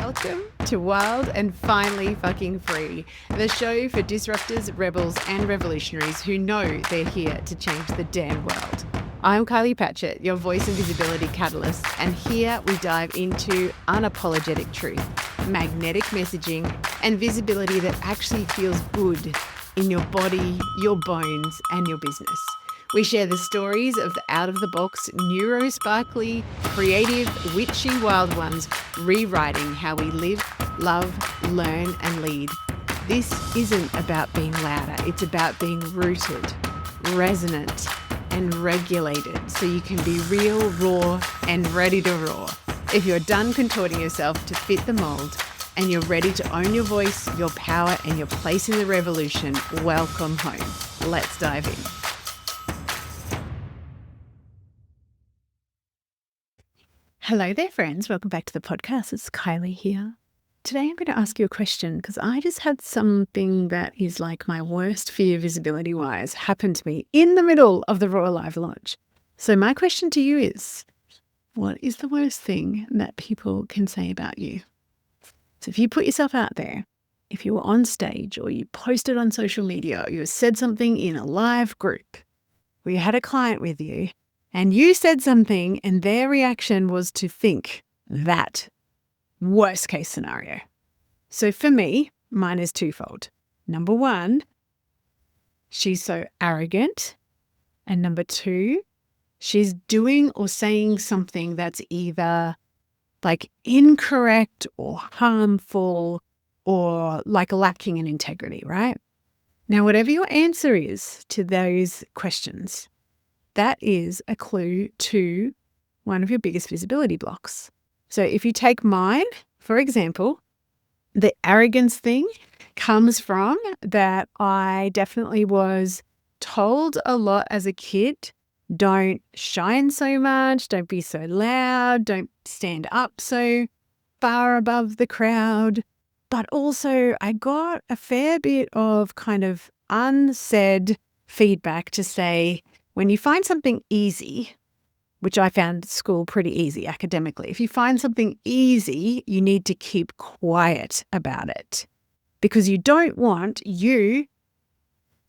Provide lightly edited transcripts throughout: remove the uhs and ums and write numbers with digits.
Welcome to Wild and Finally Fucking Free, the show for disruptors, rebels, and revolutionaries who know they're here to change the damn world. I'm Kylie Patchett, your voice and visibility catalyst, and here we dive into unapologetic truth, magnetic messaging, and visibility that actually feels good in your body, your bones, and your business. We share the stories of the out-of-the-box, neuro-sparkly, creative, witchy wild ones, rewriting how we live, love, learn, and lead. This isn't about being louder. It's about being rooted, resonant, and regulated so you can be real, raw, and ready to roar. If you're done contorting yourself to fit the mold and you're ready to own your voice, your power, and your place in the revolution, welcome home. Let's dive in. Hello there, friends. Welcome back to the podcast. It's Kylie here. Today I'm going to ask you a question because I just had something that is like my worst fear visibility-wise happen to me in the middle of the Raw Live launch. So my question to you is, what is the worst thing that people can say about you? So if you put yourself out there, if you were on stage or you posted on social media or you said something in a live group, or you had a client with you, and you said something and their reaction was to think that worst case scenario. So for me, mine is twofold. Number one, she's so arrogant. And number two, she's doing or saying something that's either like incorrect or harmful or like lacking in integrity, right? Now, whatever your answer is to those questions, that is a clue to one of your biggest visibility blocks. So if you take mine, for example, the arrogance thing comes from that I definitely was told a lot as a kid, don't shine so much, don't be so loud, don't stand up so far above the crowd. But also I got a fair bit of kind of unsaid feedback to say, when you find something easy, which I found school pretty easy academically, if you find something easy, you need to keep quiet about it because you don't want you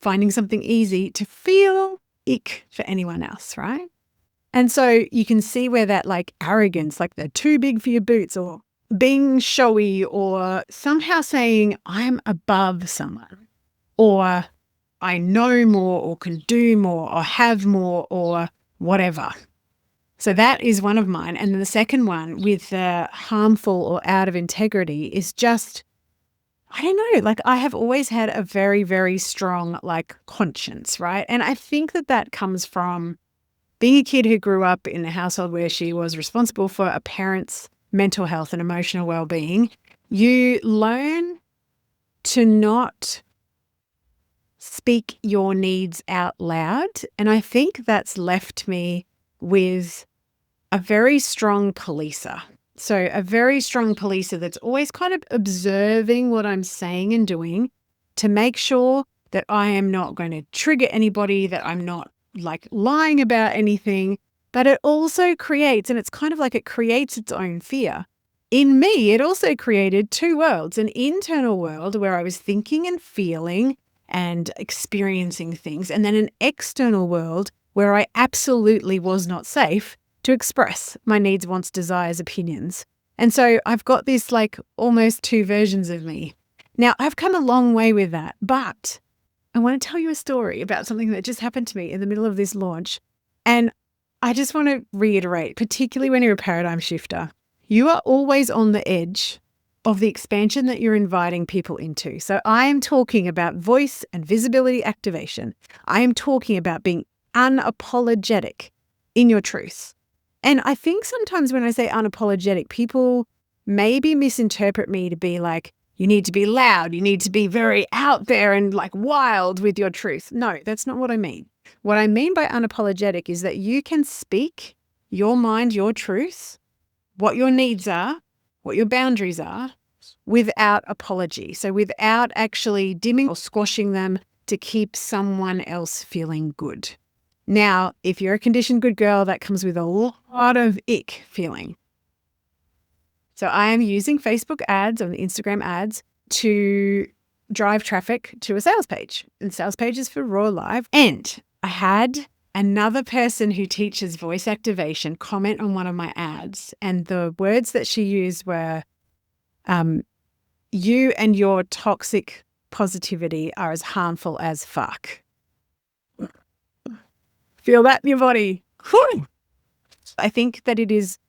finding something easy to feel ick for anyone else, right? And so you can see where that like arrogance, like they're too big for your boots or being showy or somehow saying I'm above someone or I know more or can do more or have more or whatever. So that is one of mine. And then the second one with the harmful or out of integrity is just, I don't know, like I have always had a very, very strong like conscience, right? And I think that that comes from being a kid who grew up in a household where she was responsible for a parent's mental health and emotional well-being. You learn to not speak your needs out loud. And I think that's left me with a very strong policer. So a very strong policer that's always kind of observing what I'm saying and doing to make sure that I am not going to trigger anybody, that I'm not like lying about anything. But it also creates, and it's kind of like it creates its own fear. In me, it also created two worlds, an internal world where I was thinking and feeling and experiencing things, and then an external world where I absolutely was not safe to express my needs, wants, desires, opinions. And so I've got this like almost two versions of me. Now, I've come a long way with that, but I want to tell you a story about something that just happened to me in the middle of this launch. And I just want to reiterate, particularly when you're a paradigm shifter, you are always on the edge of the expansion that you're inviting people into. So I am talking about voice and visibility activation. I am talking about being unapologetic in your truth. And I think sometimes when I say unapologetic, people maybe misinterpret me to be like, you need to be loud, you need to be very out there and like wild with your truth. No, that's not what I mean. What I mean by unapologetic is that you can speak your mind, your truth, what your needs are, what your boundaries are, without apology. So without actually dimming or squashing them to keep someone else feeling good. Now, if you're a conditioned good girl, that comes with a lot of ick feeling. So I am using Facebook ads or Instagram ads to drive traffic to a sales page. And sales page is for Raw Live. And I had another person who teaches voice activation comment on one of my ads. And the words that she used were, you and your toxic positivity are as harmful as fuck. Feel that in your body. I think that it is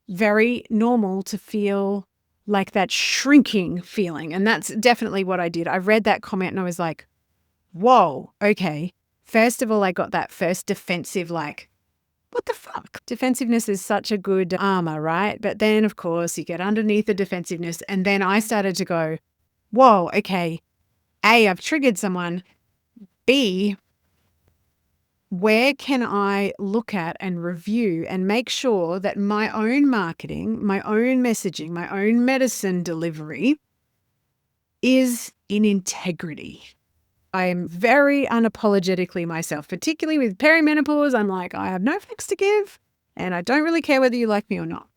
very normal to feel like that shrinking feeling. And that's definitely what I did. I read that comment and I was like, whoa, okay. First of all, I got that first defensive, like, what the fuck? Defensiveness is such a good armor, right? But then, of course, you get underneath the defensiveness. And then I started to go, whoa, okay. A, I've triggered someone. B, where can I look at and review and make sure that my own marketing, my own messaging, my own medicine delivery is in integrity? I am very unapologetically myself, particularly with perimenopause. I'm like, I have no fucks to give and I don't really care whether you like me or not.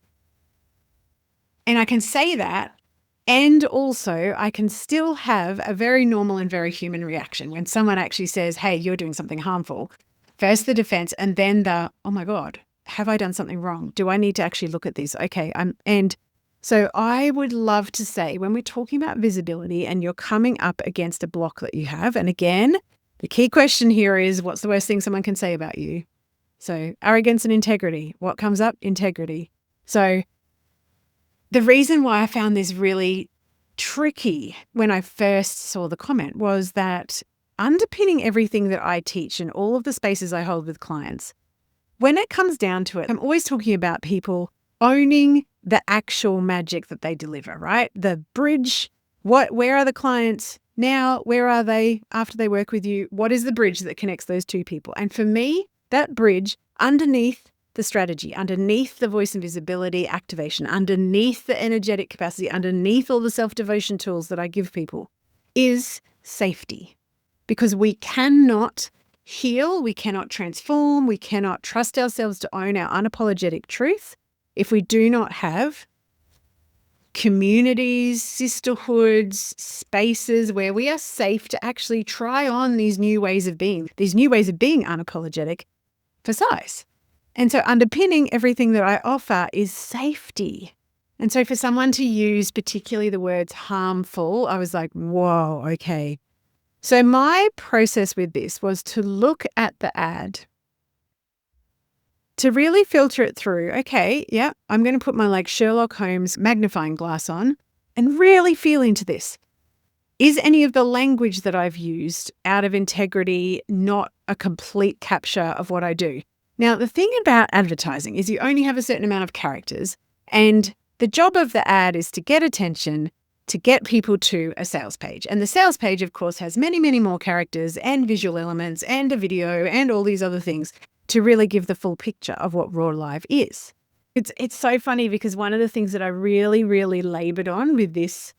And I can say that. And also I can still have a very normal and very human reaction when someone actually says, hey, you're doing something harmful. First the defense and then the, oh my God, have I done something wrong? Do I need to actually look at this? Okay. And so I would love to say when we're talking about visibility and you're coming up against a block that you have, and again, the key question here is what's the worst thing someone can say about you? So arrogance and integrity. What comes up? Integrity. So the reason why I found this really tricky when I first saw the comment was that underpinning everything that I teach and all of the spaces I hold with clients, when it comes down to it, I'm always talking about people owning the actual magic that they deliver, right? The bridge, where are the clients now? Where are they after they work with you? What is the bridge that connects those two people? And for me, that bridge underneath the strategy, underneath the voice and visibility activation, underneath the energetic capacity, underneath all the self-devotion tools that I give people is safety. Because we cannot heal, we cannot transform, we cannot trust ourselves to own our unapologetic truth if we do not have communities, sisterhoods, spaces where we are safe to actually try on these new ways of being unapologetic for size. And so underpinning everything that I offer is safety. And so for someone to use particularly the words harmful, I was like, whoa, okay. So my process with this was to look at the ad, to really filter it through. Okay, yeah, I'm going to put my Sherlock Holmes magnifying glass on and really feel into this. Is any of the language that I've used out of integrity not a complete capture of what I do? Now, the thing about advertising is you only have a certain amount of characters, and the job of the ad is to get attention, to get people to a sales page. And the sales page, of course, has many, many more characters and visual elements and a video and all these other things to really give the full picture of what Raw Live is. It's so funny because one of the things that I really, really labored on with this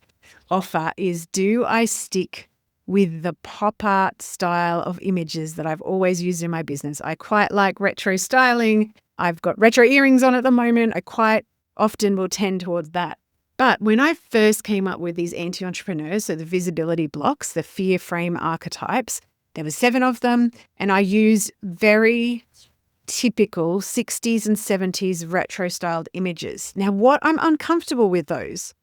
offer is, do I stick with the pop art style of images that I've always used in my business? I quite like retro styling. I've got retro earrings on at the moment. I quite often will tend towards that. But when I first came up with these anti-entrepreneurs, so the visibility blocks, the fear frame archetypes, there were 7 of them, and I used very typical 60s and 70s retro styled images. Now, what I'm uncomfortable with those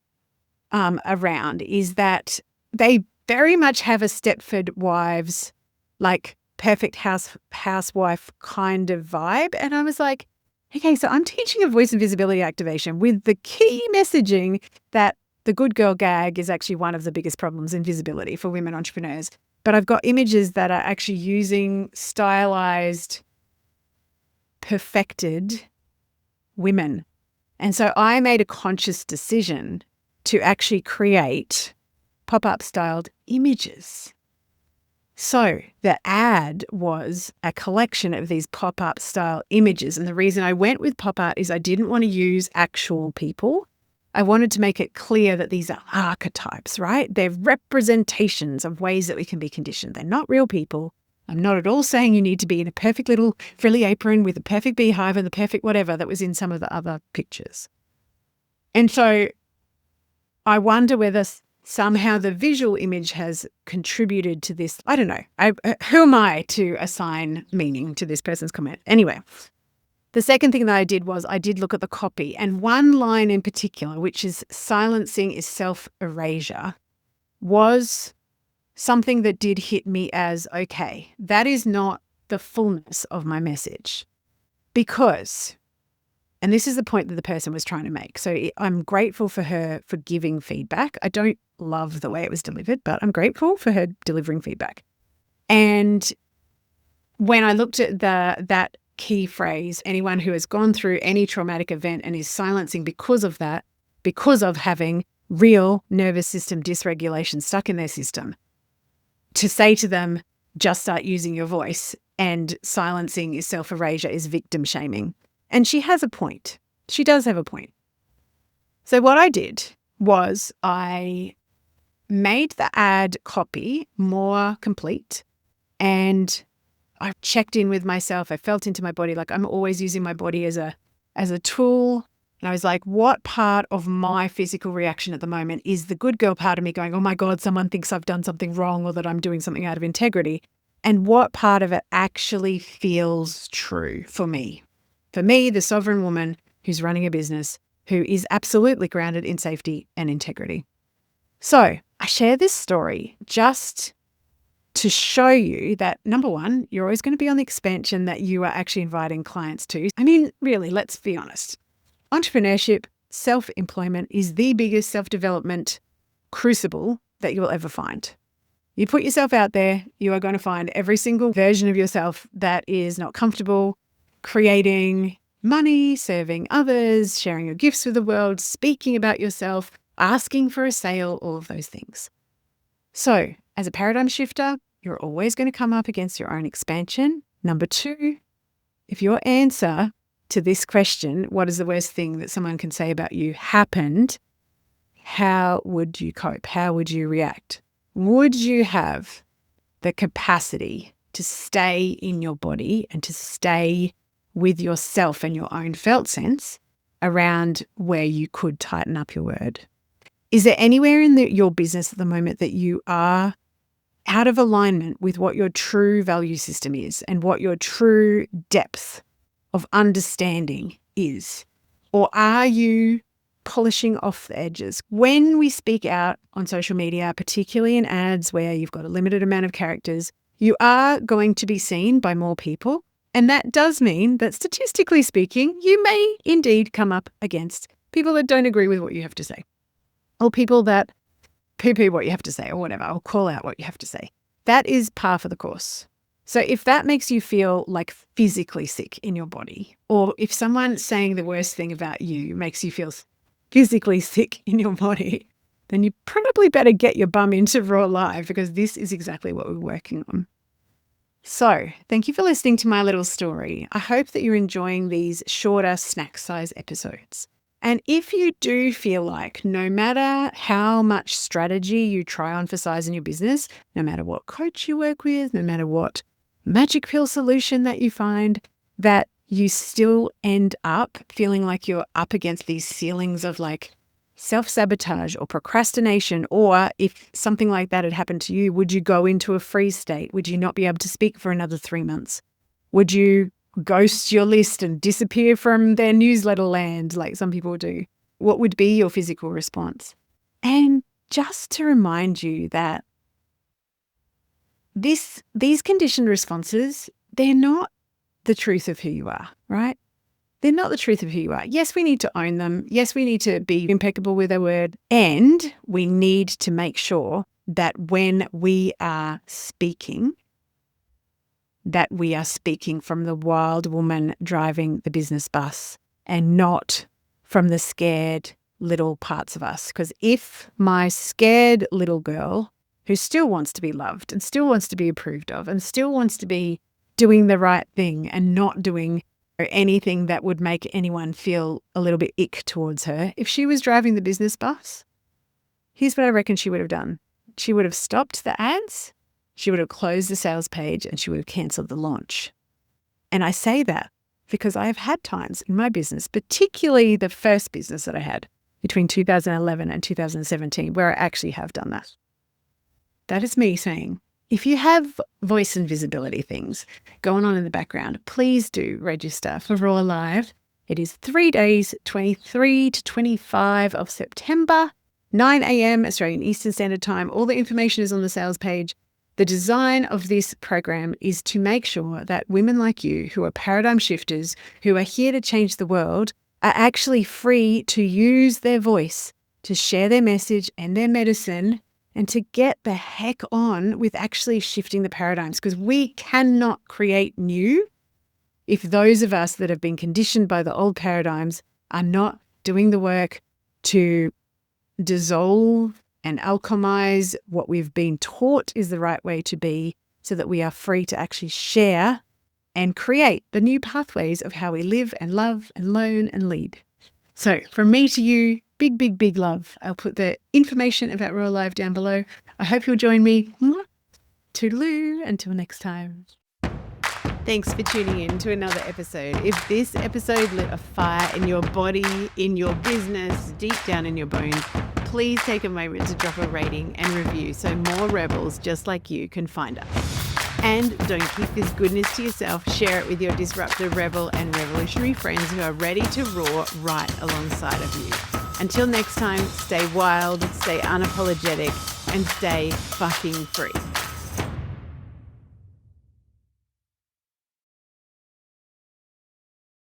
around is that they very much have a Stepford Wives, like perfect housewife kind of vibe. And I was like, okay, so I'm teaching a voice and visibility activation with the key messaging that the good girl gag is actually one of the biggest problems in visibility for women entrepreneurs. But I've got images that are actually using stylized, perfected women. And so I made a conscious decision to actually create pop-up styled images. So the ad was a collection of these pop-up style images. And the reason I went with pop art is I didn't want to use actual people. I wanted to make it clear that these are archetypes, right? They're representations of ways that we can be conditioned. They're not real people. I'm not at all saying you need to be in a perfect little frilly apron with a perfect beehive and the perfect whatever that was in some of the other pictures. And so I wonder whether somehow the visual image has contributed to this. I don't know. Who am I to assign meaning to this person's comment? Anyway, the second thing that I did was I did look at the copy, and one line in particular, which is silencing is self-erasure, was something that did hit me as, okay, that is not the fullness of my message. Because, and this is the point that the person was trying to make. So I'm grateful for her for giving feedback. I don't love the way it was delivered, but I'm grateful for her delivering feedback. And when I looked at that key phrase, anyone who has gone through any traumatic event and is silencing because of that, because of having real nervous system dysregulation stuck in their system, to say to them, just start using your voice, and silencing is self-erasure, is victim shaming. And she has a point. She does have a point. So what I did was I made the ad copy more complete, and I checked in with myself. I felt into my body. Like, I'm always using my body as a tool. And I was like, what part of my physical reaction at the moment is the good girl part of me going, oh my God, someone thinks I've done something wrong or that I'm doing something out of integrity? And what part of it actually feels true for me? For me, the sovereign woman who's running a business, who is absolutely grounded in safety and integrity. So I share this story just to show you that, number one, you're always going to be on the expansion that you are actually inviting clients to. I mean, really, let's be honest. Entrepreneurship, self-employment is the biggest self-development crucible that you will ever find. You put yourself out there, you are going to find every single version of yourself that is not comfortable creating money, serving others, sharing your gifts with the world, speaking about yourself, asking for a sale, all of those things. So as a paradigm shifter, you're always going to come up against your own expansion. Number two, if your answer to this question, what is the worst thing that someone can say about you, happened, how would you cope? How would you react? Would you have the capacity to stay in your body and to stay with yourself and your own felt sense around where you could tighten up your word? Is there anywhere in your business at the moment that you are out of alignment with what your true value system is and what your true depth of understanding is? Or are you polishing off the edges? When we speak out on social media, particularly in ads where you've got a limited amount of characters, you are going to be seen by more people. And that does mean that, statistically speaking, you may indeed come up against people that don't agree with what you have to say, or people that poo-poo what you have to say, or whatever, or call out what you have to say. That is par for the course. So if that makes you feel like physically sick in your body, or if someone saying the worst thing about you makes you feel physically sick in your body, then you probably better get your bum into Raw Live, because this is exactly what we're working on. So thank you for listening to my little story. I hope that you're enjoying these shorter snack size episodes. And if you do feel like no matter how much strategy you try on for size in your business, no matter what coach you work with, no matter what magic pill solution that you find, that you still end up feeling like you're up against these ceilings of like self-sabotage or procrastination, or if something like that had happened to you, would you go into a freeze state? Would you not be able to speak for another 3 months? Would you ghost your list and disappear from their newsletter land like some people do? What would be your physical response? And just to remind you that these conditioned responses, they're not the truth of who you are, right? They're not the truth of who you are. Yes, we need to own them. Yes, we need to be impeccable with our word. And we need to make sure that when we are speaking, that we are speaking from the wild woman driving the business bus and not from the scared little parts of us. Because if my scared little girl, who still wants to be loved and still wants to be approved of and still wants to be doing the right thing and not doing anything that would make anyone feel a little bit ick towards her, if she was driving the business bus, here's what I reckon she would have done. She would have stopped the ads, she would have closed the sales page, and she would have cancelled the launch. And I say that because I have had times in my business, particularly the first business that I had, between 2011 and 2017 where I actually have done that. That is me saying, if you have voice and visibility things going on in the background, please do register for Raw Live. It is 3 days, 23 to 25 of September, 9 a.m. Australian Eastern Standard Time. All the information is on the sales page. The design of this program is to make sure that women like you who are paradigm shifters, who are here to change the world, are actually free to use their voice, to share their message and their medicine, and to get the heck on with actually shifting the paradigms, because we cannot create new if those of us that have been conditioned by the old paradigms are not doing the work to dissolve and alchemize what we've been taught is the right way to be, so that we are free to actually share and create the new pathways of how we live and love and learn and lead. So from me to you, big, big, big love. I'll put the information about Raw Live down below. I hope you'll join me. Toodaloo. Until next time. Thanks for tuning in to another episode. If this episode lit a fire in your body, in your business, deep down in your bones, please take a moment to drop a rating and review so more rebels just like you can find us. And don't keep this goodness to yourself. Share it with your disruptive rebel and revolutionary friends who are ready to roar right alongside of you. Until next time, stay wild, stay unapologetic, and stay fucking free.